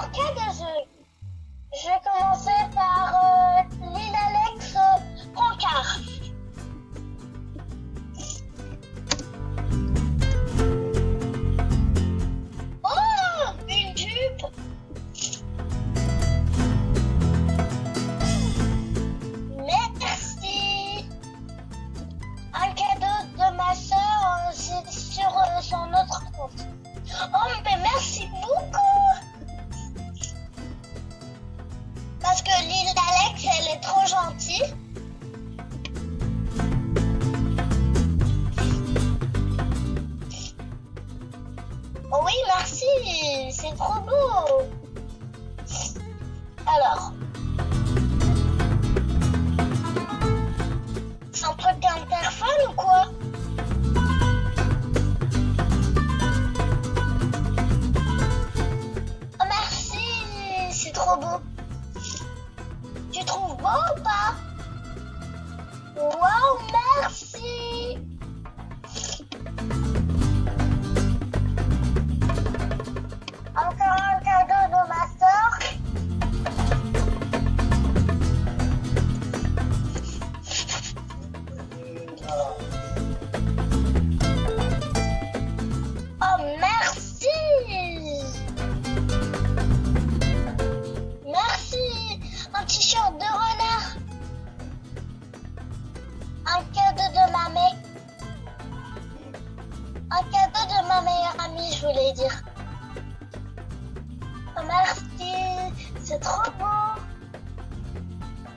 Alors, cadeaux. Je vais commencer par Lille Alex Brancard. Oh, une jupe. Merci. Un cadeau de ma soeur sur son autre compte. Oh, mais merci beaucoup. Parce que Lille Alex, elle est trop gentille. Oh oui, merci, c'est trop beau. Alors, c'est un truc d'interphone ou quoi? Oh merci, c'est trop beau. Tu trouves beau ou pas? Wow, merci. Encore un cadeau de ma soeur. Oh, merci. Merci. Un t-shirt de renard. Un cadeau de ma mère. Un cadeau de ma meilleure amie, je voulais dire. Oh, merci. C'est trop beau.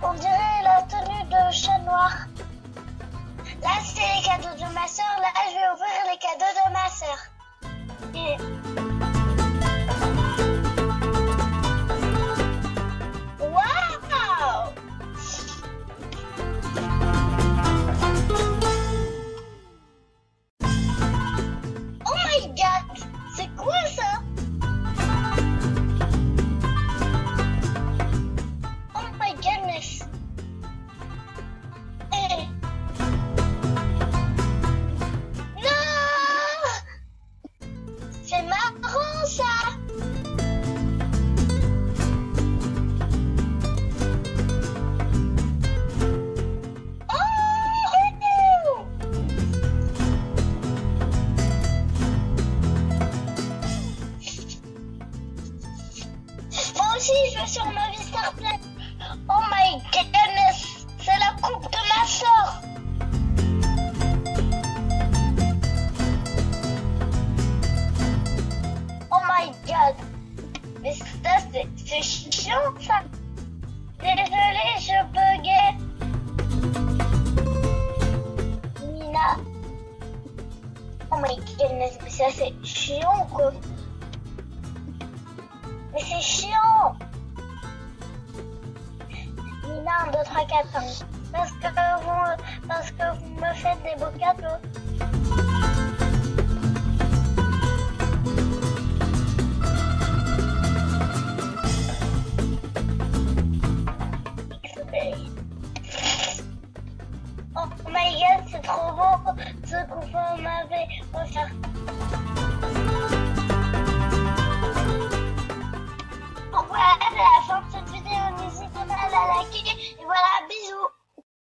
On dirait la tenue de chat noir. Là, c'est les cadeaux de ma soeur. Là, je vais ouvrir les cadeaux de ma soeur. Et... Waouh! Oh my god! C'est quoi ça? Oh my goodness! Eh. Non! C'est marrant ça! Oh! Moi aussi, je veux sur ma vie Star Planet. Oh my goodness! C'est la coupe de ma soeur! Oh my god! Mais ça, c'est chiant ça! Désolée, je buguais! Nina! Oh my goodness, mais ça c'est chiant quoi! Mais c'est chiant! Nina, 1, 2, 3, 4, 5. Parce que vous me faites des beaux cadeaux.